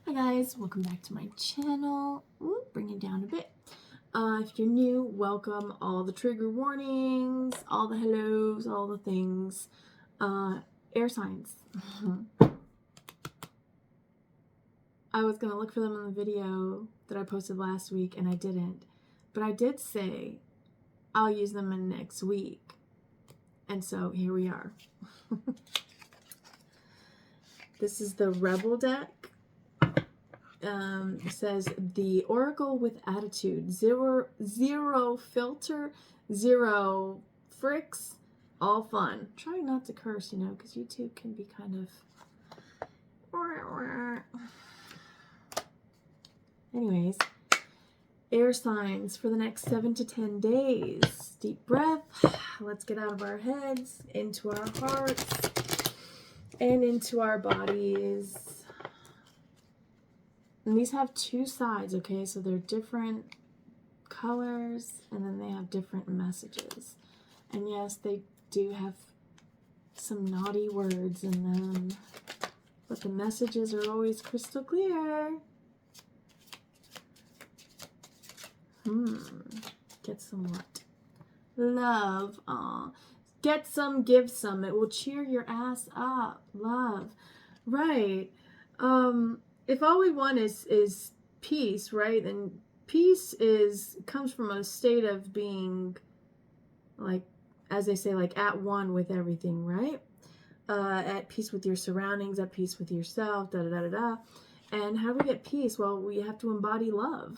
Hi guys, welcome back to my channel. Ooh, bring it down a bit. If you're new, welcome. All the trigger warnings, all the hellos, all the things. Air signs. I was gonna look for them in the video that I posted last week and I didn't. But I did say I'll use them in next week. And so here we are. This is the Rebel deck. It says the Oracle with attitude, zero filter, zero fricks, all fun. Try not to curse, because YouTube can be kind of. Anyways, air signs for the next 7 to 10 days. Deep breath. Let's get out of our heads, into our hearts, and into our bodies. And these have two sides, okay? So they're different colors, and then they have different messages. And yes, they do have some naughty words in them, but the messages are always crystal clear. Get some what? Love. Aw. Get some, give some. It will cheer your ass up. Love. Right. If all we want is peace, right? Then peace comes from a state of being, like, as they say, like at one with everything, right? At peace with your surroundings, at peace with yourself, da da da da da. And how do we get peace? Well, we have to embody love.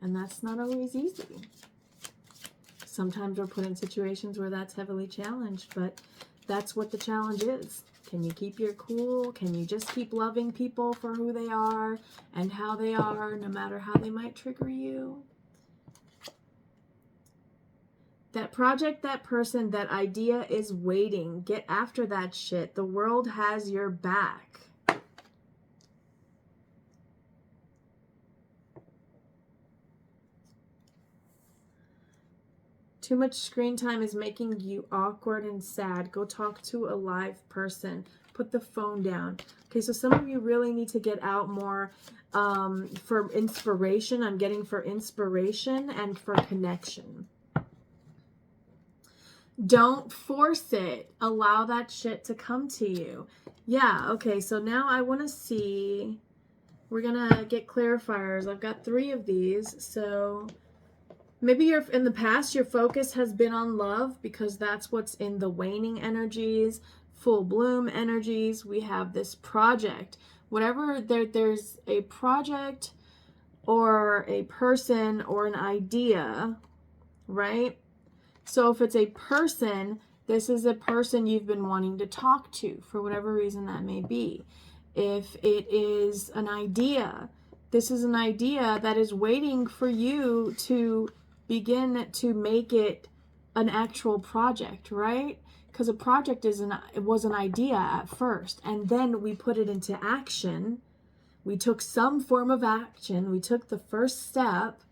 And that's not always easy. Sometimes we're put in situations where that's heavily challenged, but that's what the challenge is. Can you keep your cool? Can you just keep loving people for who they are and how they are, no matter how they might trigger you? That project, that person, that idea is waiting. Get after that shit. The world has your back. Too much screen time is making you awkward and sad. Go talk to a live person. Put the phone down. Okay, so some of you really need to get out more for inspiration. I'm getting for inspiration and for connection. Don't force it. Allow that shit to come to you. Yeah, okay, so now I want to see. We're going to get clarifiers. I've got 3 of these, so maybe in the past, your focus has been on love because that's what's in the waning energies, full bloom energies. We have this project. Whatever, there's a project or a person or an idea, right? So if it's a person, this is a person you've been wanting to talk to for whatever reason that may be. If it is an idea, this is an idea that is waiting for you to begin to make it an actual project, right? Because a project it was an idea at first, and then we put it into action. We took some form of action. We took the first step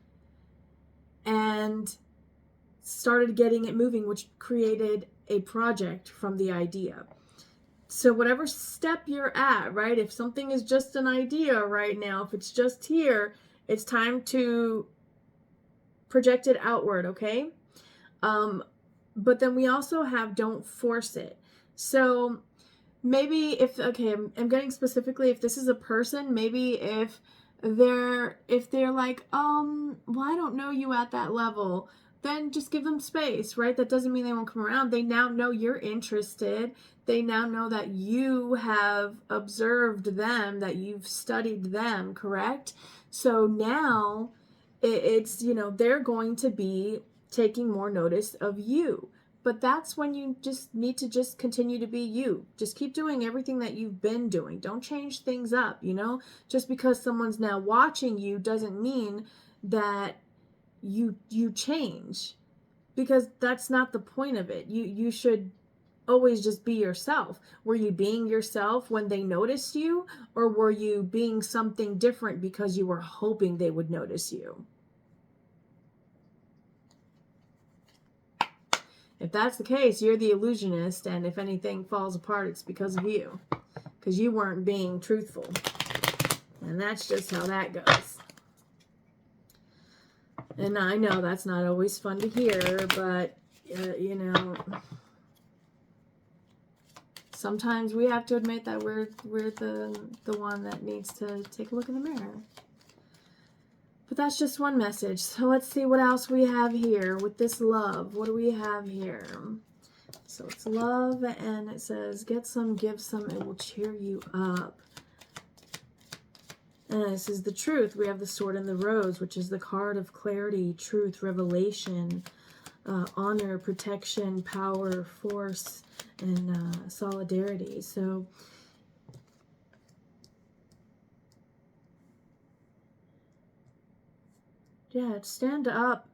and started getting it moving, which created a project from the idea. So whatever step you're at, right? If something is just an idea right now, if it's just here, it's time to project it outward, okay? But then we also have don't force it. So maybe I'm getting specifically, if this is a person, maybe if they're like, well, I don't know you at that level, then just give them space, right? That doesn't mean they won't come around. They now know you're interested. They now know that you have observed them, that you've studied them, correct? So now it's, they're going to be taking more notice of you. But that's when you just need to just continue to be you. Just keep doing everything that you've been doing. Don't change things up, Just because someone's now watching you doesn't mean that you change, because that's not the point of it. You should always just be yourself. Were you being yourself when they noticed you, or were you being something different because you were hoping they would notice you? If that's the case, you're the illusionist, and if anything falls apart, it's because of you. because you weren't being truthful. And that's just how that goes. And I know that's not always fun to hear, but, you know, sometimes we have to admit that we're the one that needs to take a look in the mirror. But that's just one message. So let's see what else we have here with this love. What do we have here? So it's love, and it says, get some, give some, it will cheer you up. And this is the truth. We have the sword and the rose, which is the card of clarity, truth, revelation, honor, protection, power, force, and solidarity. So yeah, stand up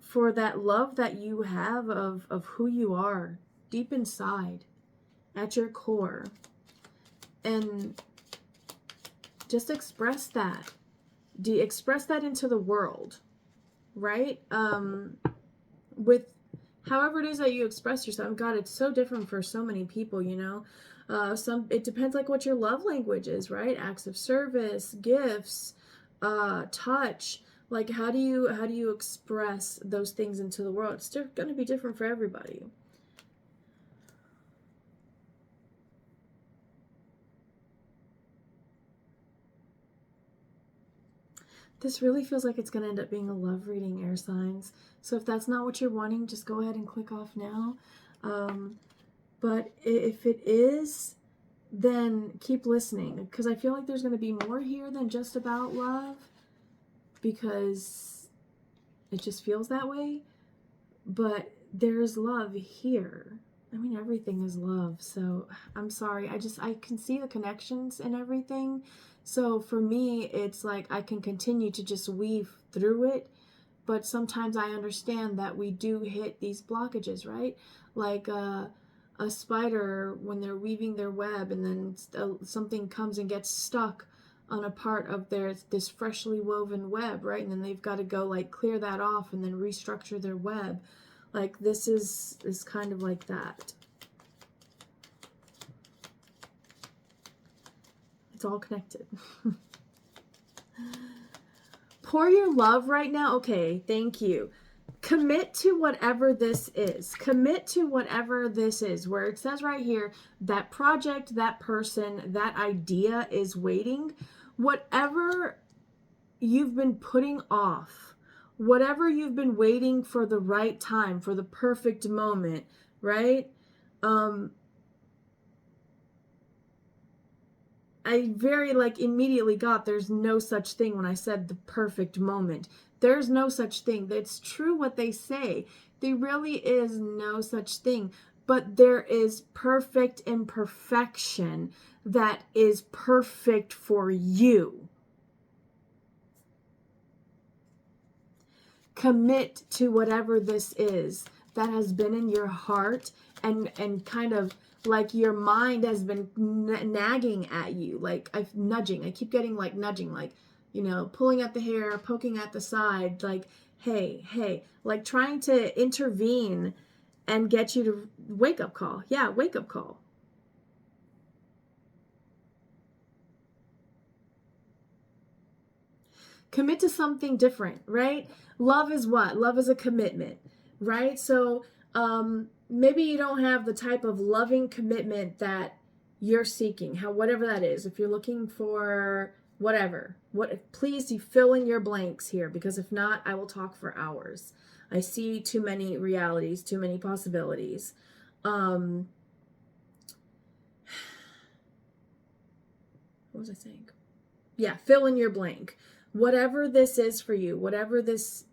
for that love that you have of who you are deep inside, at your core. And just express that. Express that into the world, right? With however it is that you express yourself. God, it's so different for so many people, you know. It depends like what your love language is, right? Acts of service, gifts, touch. Like how do you express those things into the world? It's going to be different for everybody. This really feels like it's going to end up being a love reading, air signs. So if that's not what you're wanting, just go ahead and click off now. But if it is, then keep listening. Because I feel like there's going to be more here than just about love. Because it just feels that way. But there's love here. I mean, everything is love. So I'm sorry. I can see the connections and everything. So for me, it's like I can continue to just weave through it. But sometimes I understand that we do hit these blockages, right? Like a spider, when they're weaving their web and then something comes and gets stuck on a part of this freshly woven web, right? And then they've got to go like clear that off and then restructure their web. Like this is kind of like that. It's all connected. Pour your love right now. Okay, thank you. Commit to whatever this is. Commit to whatever this is. Where it says right here, that project, that person, that idea is waiting. Whatever you've been putting off, whatever you've been waiting for the right time, for the perfect moment, right? I very immediately got there's no such thing when I said the perfect moment. There's no such thing. It's true what they say. There really is no such thing. But there is perfect imperfection that is perfect for you. Commit to whatever this is that has been in your heart and kind of like your mind has been nagging at you, nudging. I keep getting nudging, pulling at the hair, poking at the side, hey, like trying to intervene and get you to wake up call. Yeah, wake up call. Commit to something different, right? Love is what? Love is a commitment, right? So, maybe you don't have the type of loving commitment that you're seeking, whatever that is. If you're looking for whatever, please you fill in your blanks here, because if not, I will talk for hours. I see too many realities, too many possibilities. What was I saying? Yeah, fill in your blank. Whatever this is for you, whatever this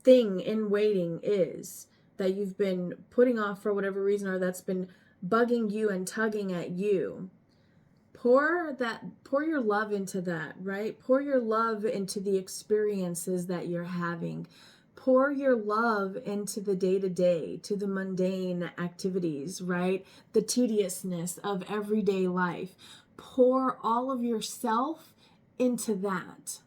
thing in waiting is, that you've been putting off for whatever reason, or that's been bugging you and tugging at you, pour your love into that, right? Pour your love into the experiences that you're having. Pour your love into the day-to-day, to the mundane activities, right? The tediousness of everyday life. Pour all of yourself into that.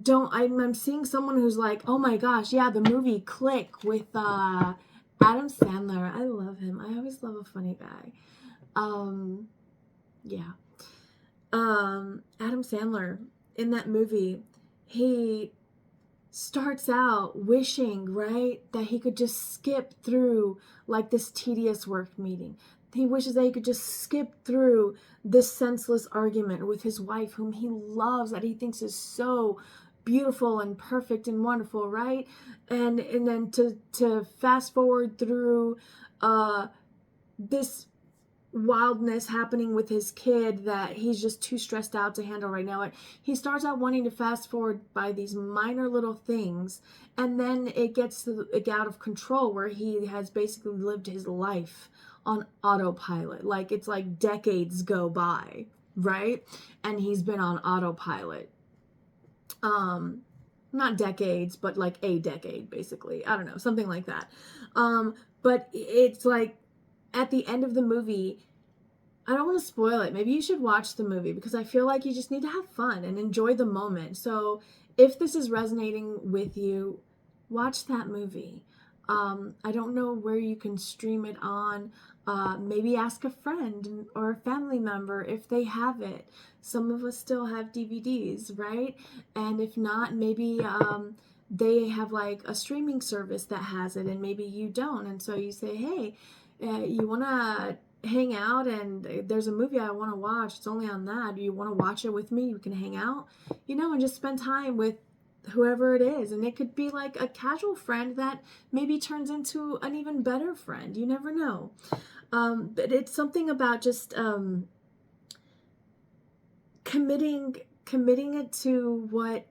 I'm seeing someone who's like, oh my gosh, yeah, the movie Click with Adam Sandler, I love him. I always love a funny guy. Yeah. Adam Sandler, in that movie, he starts out wishing, right, that he could just skip through like this tedious work meeting. He wishes that he could just skip through this senseless argument with his wife, whom he loves, that he thinks is so beautiful and perfect and wonderful, right? And then to fast forward through this wildness happening with his kid that he's just too stressed out to handle right now. He starts out wanting to fast forward by these minor little things, and then it gets out of control where he has basically lived his life on autopilot. Like it's like decades go by, right? And he's been on autopilot. Not decades, but like a decade, basically. I don't know, something like that. But it's like at the end of the movie, I don't want to spoil it. Maybe you should watch the movie because I feel like you just need to have fun and enjoy the moment. So if this is resonating with you, watch that movie. I don't know where you can stream it on. Maybe ask a friend or a family member if they have it. Some of us still have DVDs, right? And if not, maybe they have like a streaming service that has it and maybe you don't. And so you say, hey, you want to hang out and there's a movie I want to watch. It's only on that. Do you want to watch it with me? You can hang out, and just spend time with whoever it is. And it could be like a casual friend that maybe turns into an even better friend. You never know. But it's something about just committing it to what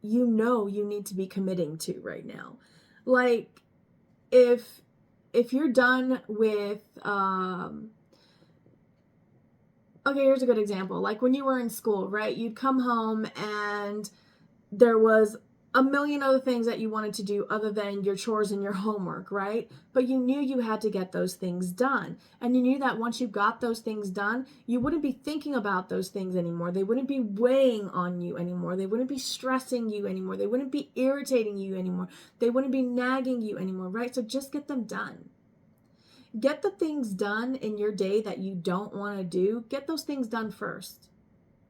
you need to be committing to right now. Like if you're done with okay, here's a good example. Like when you were in school, right? You'd come home and there was a million other things that you wanted to do other than your chores and your homework, right? But you knew you had to get those things done. And you knew that once you got those things done, you wouldn't be thinking about those things anymore. They wouldn't be weighing on you anymore. They wouldn't be stressing you anymore. They wouldn't be irritating you anymore. They wouldn't be nagging you anymore, right? So just get them done. Get the things done in your day that you don't want to do. Get those things done first,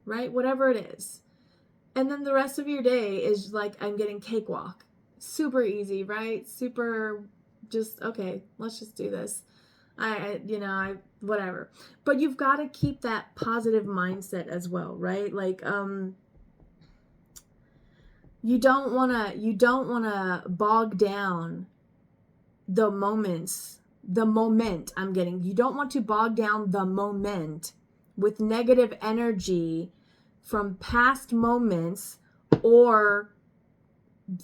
right? Whatever it is. And then the rest of your day is like, I'm getting cakewalk. Super easy, right? Super just, okay, let's just do this. Whatever. But you've got to keep that positive mindset as well, right? Like, you don't want to bog down the moment I'm getting. You don't want to bog down the moment with negative energy from past moments or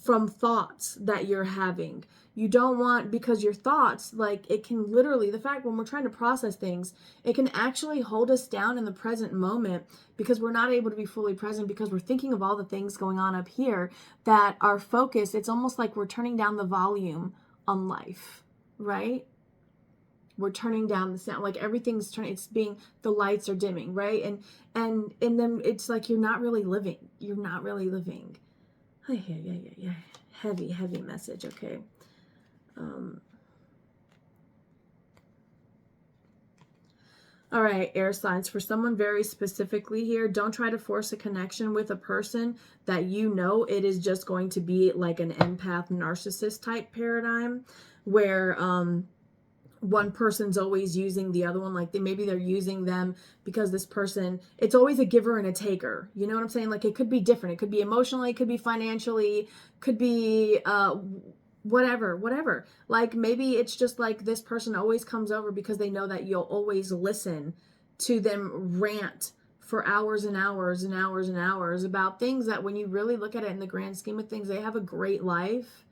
from thoughts that you're having. You don't want, because your thoughts, like it can literally, the fact when we're trying to process things, it can actually hold us down in the present moment because we're not able to be fully present because we're thinking of all the things going on up here that our focus, it's almost like we're turning down the volume on life, right? We're turning down the sound, like everything's turning, it's being, the lights are dimming, right? And then it's like you're not really living. Yeah. Heavy message, okay. All right, air signs. For someone very specifically here, don't try to force a connection with a person that it is just going to be like an empath narcissist type paradigm where one person's always using the other one, like maybe they're using them because this person, it's always a giver and a taker. You know what I'm saying? Like it could be different. It could be emotionally, it could be financially, could be whatever. Like maybe it's just like this person always comes over because they know that you'll always listen to them rant for hours and hours and hours and hours about things that when you really look at it in the grand scheme of things, they have a great life.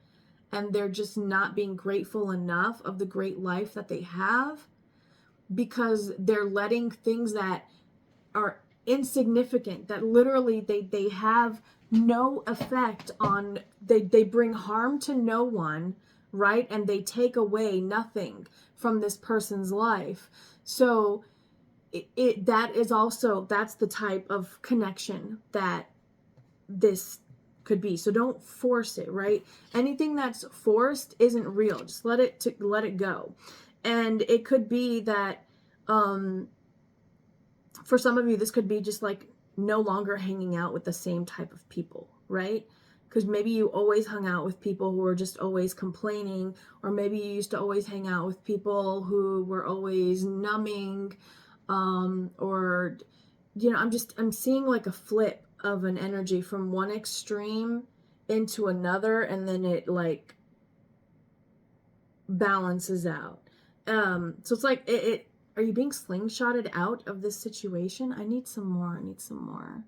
And they're just not being grateful enough of the great life that they have because they're letting things that are insignificant, that literally they have no effect on, they bring harm to no one, right? And they take away nothing from this person's life. So that's the type of connection that this could be. So don't force it, right? Anything that's forced isn't real. Just let it go. And it could be that for some of you, this could be just like no longer hanging out with the same type of people, right? Because maybe you always hung out with people who were just always complaining, or maybe you used to always hang out with people who were always numbing, or, you know, I'm seeing like a flip of an energy from one extreme into another, and then it like balances out. So it's like are you being slingshotted out of this situation? I need some more.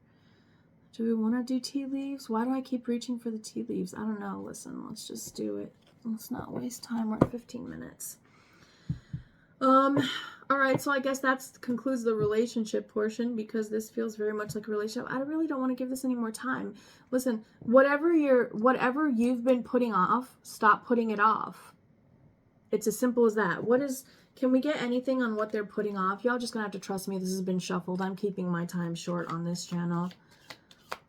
Do we want to do tea leaves? Why do I keep reaching for the tea leaves? I don't know. Listen, let's just do it. Let's not waste time. We're at 15 minutes. All right, so I guess that concludes the relationship portion, because this feels very much like a relationship. I really don't want to give this any more time. Listen, whatever you've been putting off, stop putting it off. It's as simple as that. Can we get anything on what they're putting off? Y'all just gonna have to trust me. This has been shuffled. I'm keeping my time short on this channel.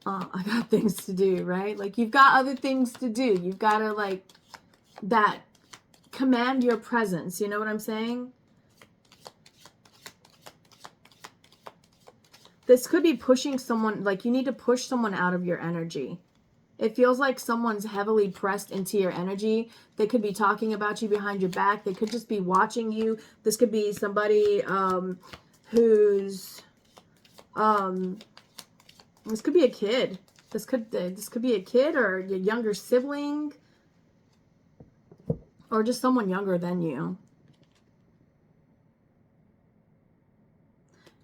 I got things to do, right? Like, you've got other things to do. You've got to, like, that command your presence. You know what I'm saying? This could be pushing someone, like you need to push someone out of your energy. It feels like someone's heavily pressed into your energy. They could be talking about you behind your back. They could just be watching you. This could be somebody who's... this could be a kid. This could be a kid or a younger sibling, or just someone younger than you.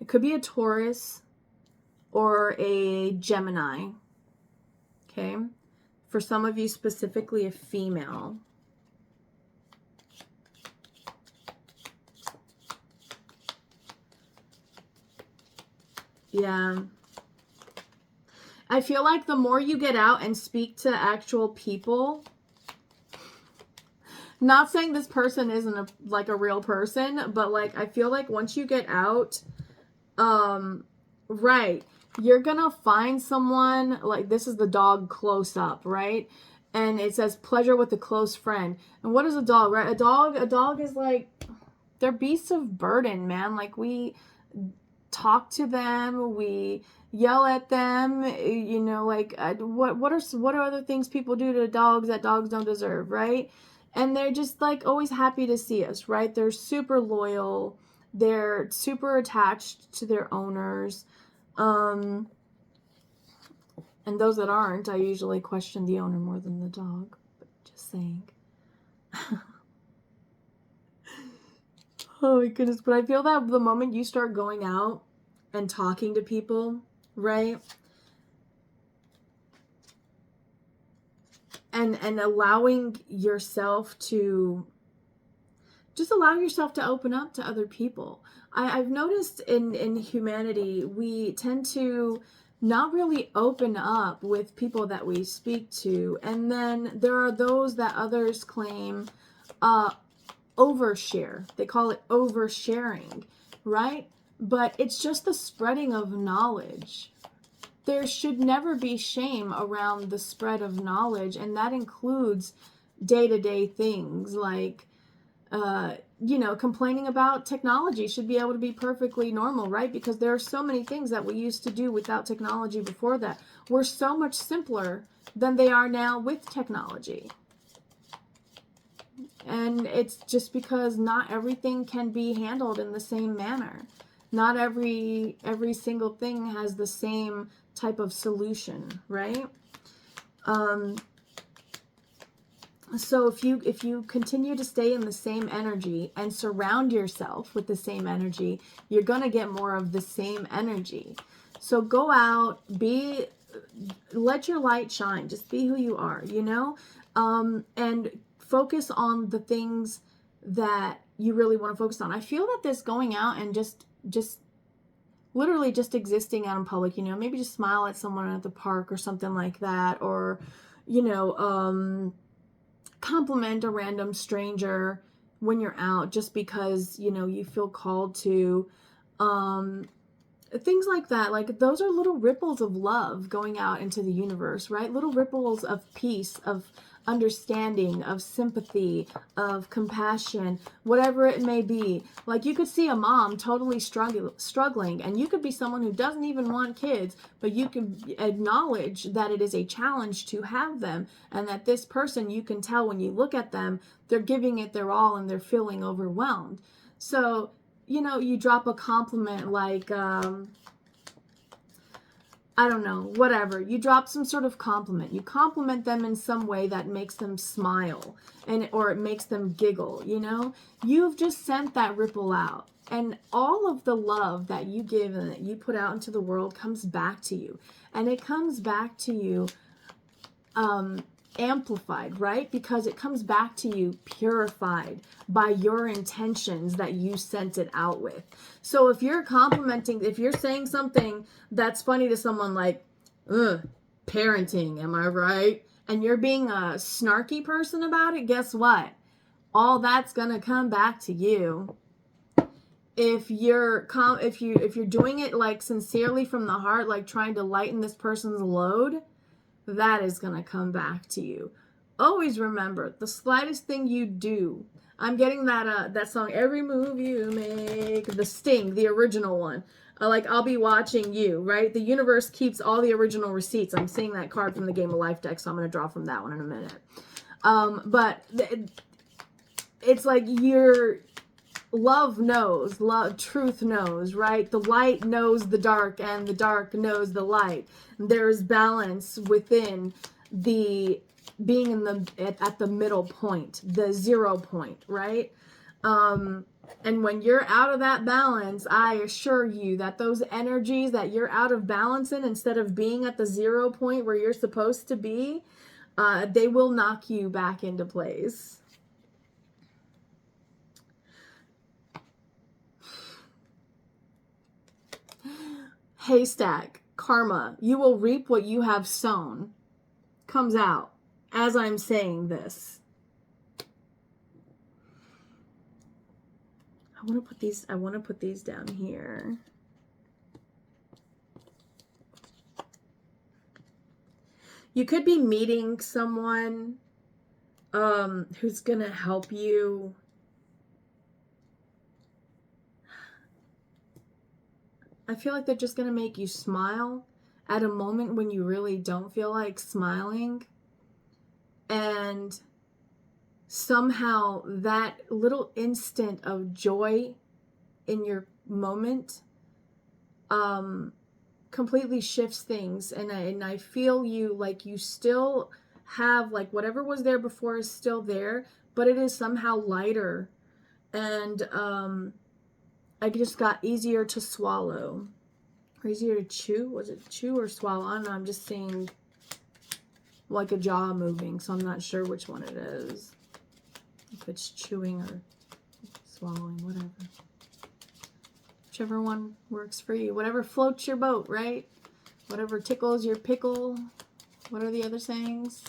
It could be a Taurus or a Gemini. Okay? For some of you, specifically a female. Yeah. I feel like the more you get out and speak to actual people, not saying this person isn't like a real person, but like I feel like once you get out, right, you're gonna find someone, like this is the dog close up, right? And it says pleasure with a close friend. And what is a dog, right? A dog is like, they're beasts of burden, man. Like, we talk to them, we yell at them, you know, like what are other things people do to dogs that dogs don't deserve, right? And they're just like always happy to see us, right? They're super loyal, they're super attached to their owners, and those that aren't, I usually question the owner more than the dog, but just saying. Oh my goodness. But I feel that the moment you start going out and talking to people, right? And allowing yourself to, just allow yourself to open up to other people. I've noticed in humanity, we tend to not really open up with people that we speak to. And then there are those that others claim overshare. They call it oversharing, right? But it's just the spreading of knowledge. There should never be shame around the spread of knowledge, and that includes day-to-day things like, you know, complaining about technology should be able to be perfectly normal, right? Because there are so many things that we used to do without technology before that were so much simpler than they are now with technology. And it's just because not everything can be handled in the same manner. Not every single thing has the same type of solution, right? So if you continue to stay in the same energy and surround yourself with the same energy, you're going to get more of the same energy. So go out, let your light shine. Just be who you are, you know? And focus on the things that you really want to focus on. I feel that this going out and just literally just existing out in public, you know, maybe just smile at someone at the park or something like that, or, you know, compliment a random stranger when you're out just because, you know, you feel called to. things like that. Like, those are little ripples of love going out into the universe, right? Little ripples of peace, of understanding, of sympathy, of compassion, whatever it may be. Like, you could see a mom totally struggling, and you could be someone who doesn't even want kids, but you can acknowledge that it is a challenge to have them, and that this person, you can tell when you look at them, they're giving it their all and they're feeling overwhelmed. So, you know, you drop a compliment like, I don't know, whatever. You drop some sort of compliment. You compliment them in some way that makes them smile, or it makes them giggle, you know? You've just sent that ripple out. And all of the love that you give and that you put out into the world comes back to you. And it comes back to you amplified, right? Because it comes back to you purified by your intentions that you sent it out with. So if you're complimenting, if you're saying something that's funny to someone like, parenting, am I right? And you're being a snarky person about it, guess what? All that's gonna come back to you. If you're doing it like sincerely from the heart, like trying to lighten this person's load, that is going to come back to you. Always remember, the slightest thing you do. I'm getting that song, Every Move You Make, the Sting, the original one. Like, I'll be watching you, right? The universe keeps all the original receipts. I'm seeing that card from the Game of Life deck, so I'm going to draw from that one in a minute. But it's like love knows, truth knows, right? The light knows the dark, and the dark knows the light. There's balance within the being at the middle point, the 0 point, right? And when you're out of that balance, I assure you that those energies that you're out of balance in, instead of being at the 0 point where you're supposed to be, they will knock you back into place. Haystack, karma, you will reap what you have sown, comes out as I'm saying this. I want to put these down here. You could be meeting someone who's going to help you I feel like they're just going to make you smile at a moment when you really don't feel like smiling. And somehow that little instant of joy in your moment completely shifts things. And I feel you, like you still have, like, whatever was there before is still there, but it is somehow lighter. And I just got easier to swallow. Or easier to chew? Was it chew or swallow? I don't know. I'm just seeing like a jaw moving, so I'm not sure which one it is. If it's chewing or swallowing, whatever. Whichever one works for you. Whatever floats your boat, right? Whatever tickles your pickle. What are the other sayings?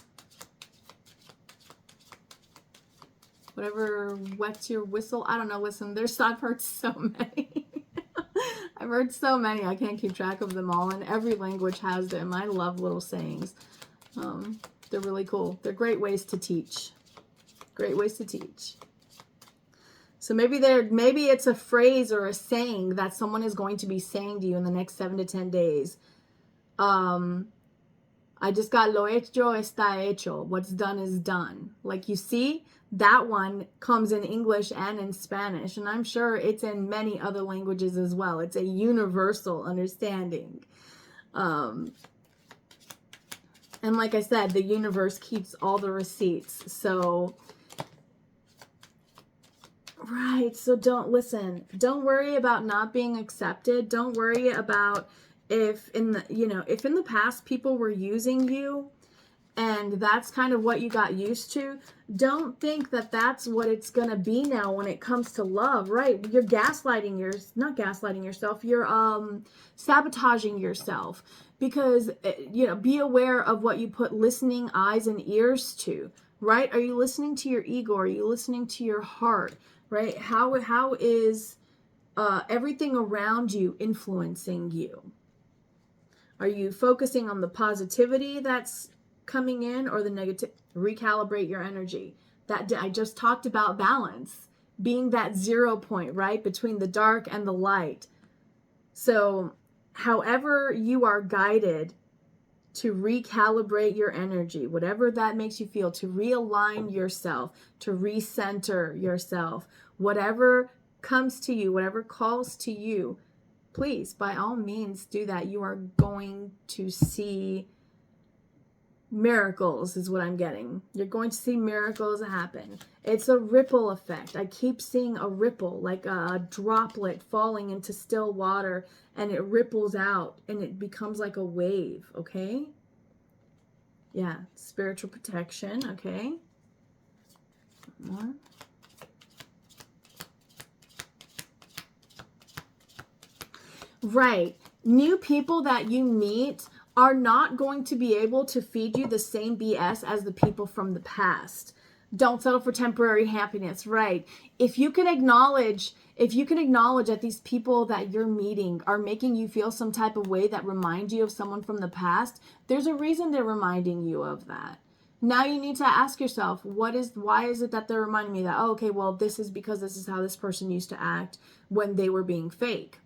Whatever wets your whistle. I don't know. Listen, I've heard so many. I've heard so many. I can't keep track of them all. And every language has them. I love little sayings. They're really cool. They're great ways to teach. Great ways to teach. So maybe it's a phrase or a saying that someone is going to be saying to you in the next 7 to 10 days. I just got lo hecho está hecho. What's done is done. Like, you see, that one comes in English and in Spanish, and I'm sure it's in many other languages as well. It's a universal understanding. And like I said, the universe keeps all the receipts. So, right. So don't worry about not being accepted. Don't worry about if in the past people were using you and that's kind of what you got used to. Don't think that that's what it's going to be now when it comes to love, right? You're not gaslighting yourself. You're sabotaging yourself because, be aware of what you put listening eyes and ears to, right? Are you listening to your ego? Are you listening to your heart, right? How is everything around you influencing you? Are you focusing on the positivity that's coming in or the negative? Recalibrate your energy. That I just talked about balance, being that 0 point, right? Between the dark and the light. So however you are guided to recalibrate your energy, whatever that makes you feel, to realign yourself, to recenter yourself, whatever comes to you, whatever calls to you, please, by all means, do that. You are going to see miracles, is what I'm getting. You're going to see miracles happen. It's a ripple effect. I keep seeing a ripple, like a droplet falling into still water, and it ripples out, and it becomes like a wave, okay? Yeah, spiritual protection, okay? More. Right. New people that you meet are not going to be able to feed you the same BS as the people from the past. Don't settle for temporary happiness, right? If you can acknowledge that these people that you're meeting are making you feel some type of way that reminds you of someone from the past, there's a reason they're reminding you of that. Now you need to ask yourself, why is it that they're reminding me of that? Oh, okay, well, this is because this is how this person used to act when they were being fake.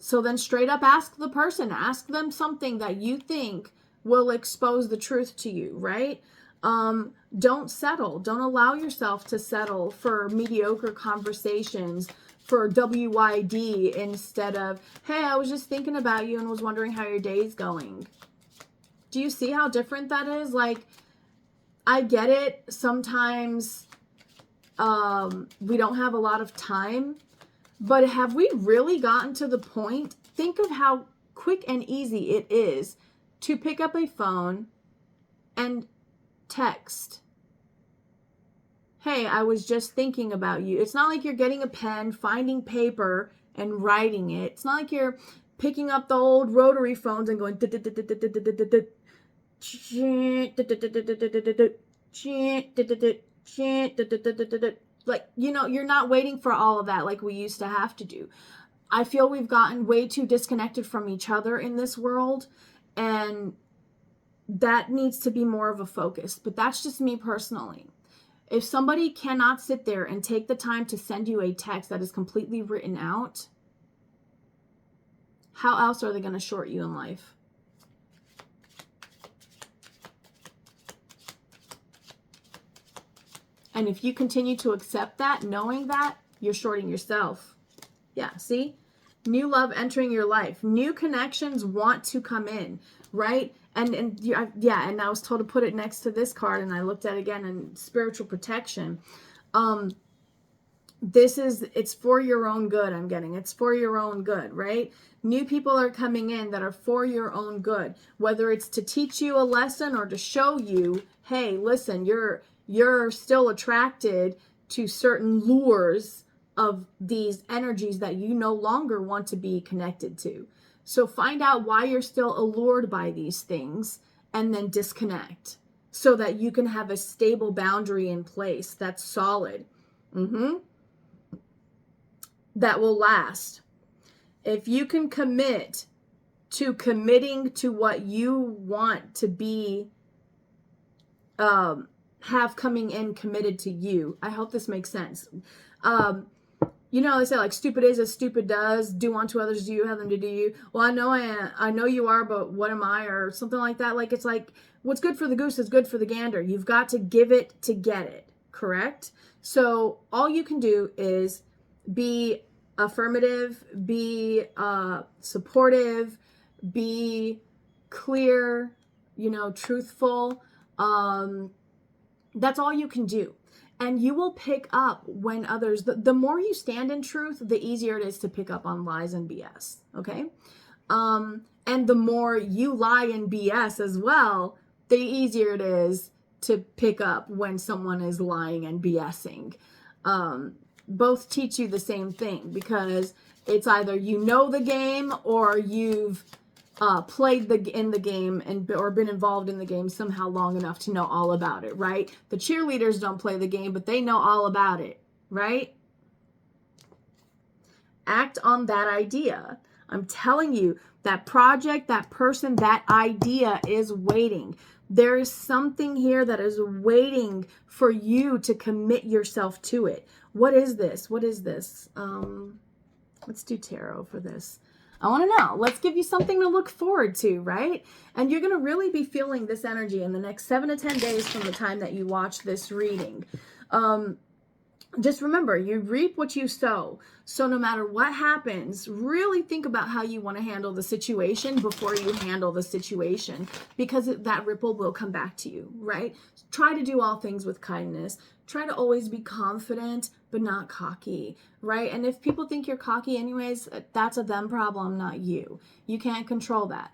So then straight up ask the person, ask them something that you think will expose the truth to you, right? Don't settle. Don't allow yourself to settle for mediocre conversations, for WYD, instead of, hey, I was just thinking about you and was wondering how your day's going. Do you see how different that is? Like, I get it. Sometimes we don't have a lot of time. But have we really gotten to the point? Think of how quick and easy it is to pick up a phone and text. Hey, I was just thinking about you. It's not like you're getting a pen, finding paper, and writing it. It's not like you're picking up the old rotary phones and going like, you know, you're not waiting for all of that like we used to have to do. I feel we've gotten way too disconnected from each other in this world, and that needs to be more of a focus. But that's just me personally. If somebody cannot sit there and take the time to send you a text that is completely written out, how else are they going to short you in life? And if you continue to accept that, knowing that, you're shorting yourself. Yeah, see? New love entering your life. New connections want to come in, right? And yeah, and I was told to put it next to this card, and I looked at it again, and spiritual protection. It's for your own good, I'm getting. It's for your own good, right? New people are coming in that are for your own good, whether it's to teach you a lesson or to show you, hey, listen, you're still attracted to certain lures of these energies that you no longer want to be connected to. So find out why you're still allured by these things and then disconnect so that you can have a stable boundary in place that's solid. That will last. If you can commit to committing to what you want to be, have coming in committed to you. I hope this makes sense. You know, they say like stupid is as stupid does. Do unto others, do you have them to do you. Well, I know you are, but what am I? Or something like that. Like, it's like, what's good for the goose is good for the gander. You've got to give it to get it. Correct? So all you can do is be affirmative, be supportive, be clear, you know, truthful. That's all you can do. And you will pick up when others, the more you stand in truth, the easier it is to pick up on lies and BS. Okay? And the more you lie and BS as well, the easier it is to pick up when someone is lying and BSing. Both teach you the same thing, because it's either you know the game or you've played in the game or been involved in the game somehow long enough to know all about it, right? The cheerleaders don't play the game, but they know all about it, right? Act on that idea. I'm telling you, that project, that person, that idea is waiting. There is something here that is waiting for you to commit yourself to it. What is this? What is this? Let's do tarot for this. I want to know. Let's give you something to look forward to, right? And you're going to really be feeling this energy in the next 7 to 10 days from the time that you watch this reading. Just remember, you reap what you sow. So no matter what happens, really think about how you want to handle the situation before you handle the situation, because that ripple will come back to you, right? Try to do all things with kindness. Try to always be confident, but not cocky, right? And if people think you're cocky anyways, that's a them problem, not you. You can't control that.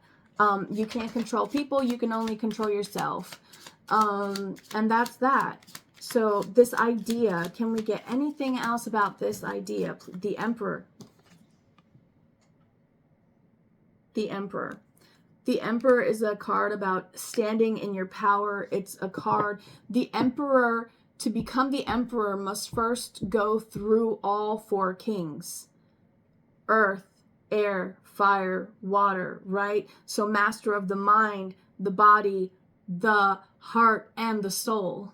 You can't control people. You can only control yourself. And that's that. So this idea, can we get anything else about this idea? The Emperor. The Emperor. The Emperor is a card about standing in your power. It's a card. The Emperor, to become the Emperor, must first go through all 4 kings. Earth, air, fire, water, right? So master of the mind, the body, the heart, and the soul.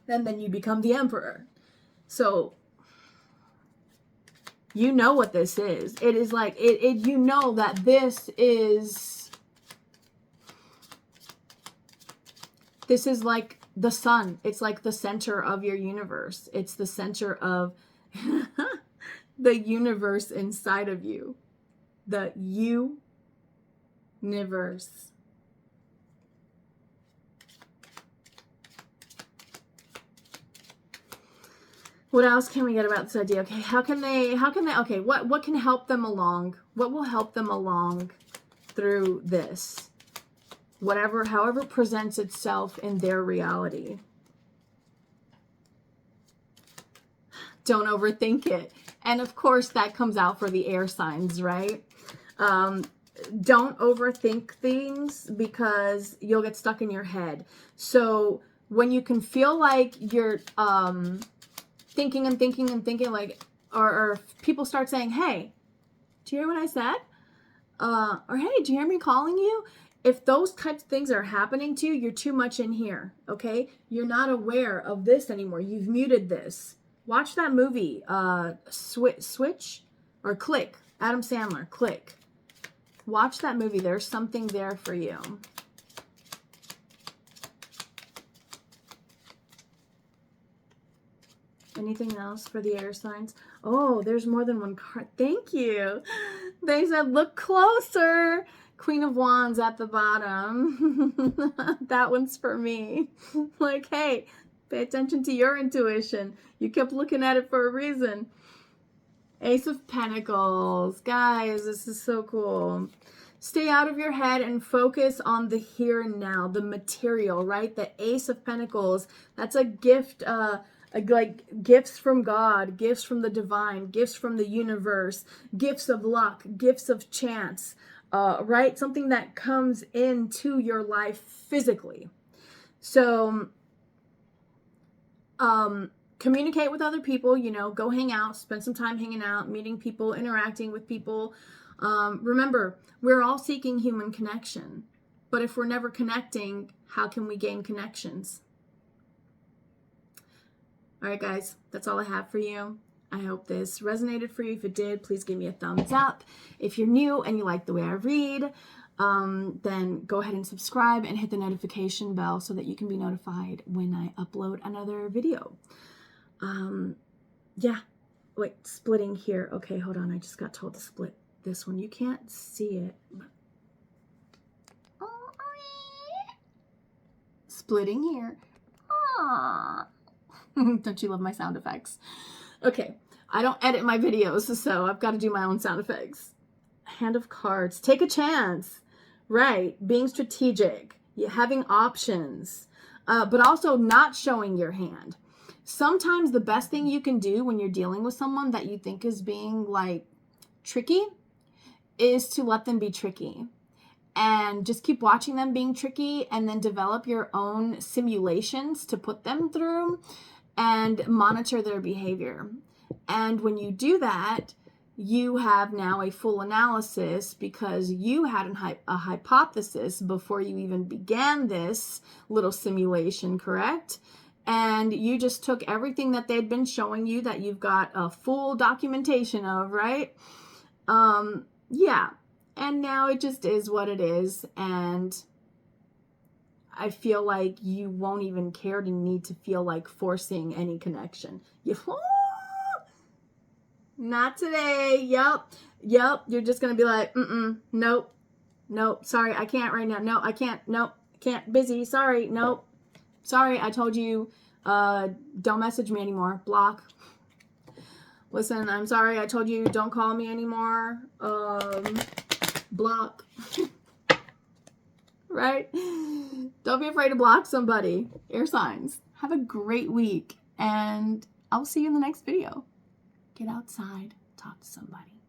And then you become the Emperor. So you know what this is. It is like, you know that this is like the sun. It's like the center of your universe. It's the center of the universe inside of you. The universe. What else can we get about this idea? Okay, how can they, okay, what can help them along? What will help them along through this? However it presents itself in their reality. Don't overthink it. And of course, that comes out for the air signs, right? Don't overthink things because you'll get stuck in your head. So when you can feel like you're, thinking like, or people start saying, hey, do you hear what I said? Or hey, do you hear me calling you? If those types of things are happening to you, you're too much in here, okay? You're not aware of this anymore. You've muted this. Watch that movie, Switch or Click, Adam Sandler, Click. Watch that movie. There's something there for you. Anything else for the air signs? Oh, there's more than one card. Thank you. They said, look closer. Queen of Wands at the bottom. That one's for me. Like, hey, pay attention to your intuition. You kept looking at it for a reason. Ace of Pentacles. Guys, this is so cool. Stay out of your head and focus on the here and now, the material, right? The Ace of Pentacles. That's a gift, like gifts from God, gifts from the divine, gifts from the universe, gifts of luck, gifts of chance, right? Something that comes into your life physically. So, communicate with other people, you know, go hang out, spend some time hanging out, meeting people, interacting with people. Remember, we're all seeking human connection, but if we're never connecting, how can we gain connections? All right, guys, that's all I have for you. I hope this resonated for you. If it did, please give me a thumbs up. If you're new and you like the way I read, then go ahead and subscribe and hit the notification bell so that you can be notified when I upload another video. Yeah, wait, splitting here. Okay, hold on. I just got told to split this one. You can't see it. Splitting here. Aww. Don't you love my sound effects? Okay, I don't edit my videos, so I've got to do my own sound effects. Hand of Cards. Take a chance. Right. Being strategic. Having options. But also not showing your hand. Sometimes the best thing you can do when you're dealing with someone that you think is being like tricky is to let them be tricky. And just keep watching them being tricky and then develop your own simulations to put them through and monitor their behavior. And when you do that, you have now a full analysis because you had a hypothesis before you even began this little simulation, correct? And you just took everything that they'd been showing you that you've got a full documentation of, right? Yeah. And now it just is what it is. And I feel like you won't even care to need to feel like forcing any connection. Not today. Yep. You're just going to be like, nope. Sorry, I can't right now. No, I can't. Nope. Can't. Busy. Sorry. Nope. Sorry, I told you, don't message me anymore. Block. Listen, I'm sorry. I told you, don't call me anymore. Block. Right? Don't be afraid to block somebody. Air signs. Have a great week. And I'll see you in the next video. Get outside. Talk to somebody.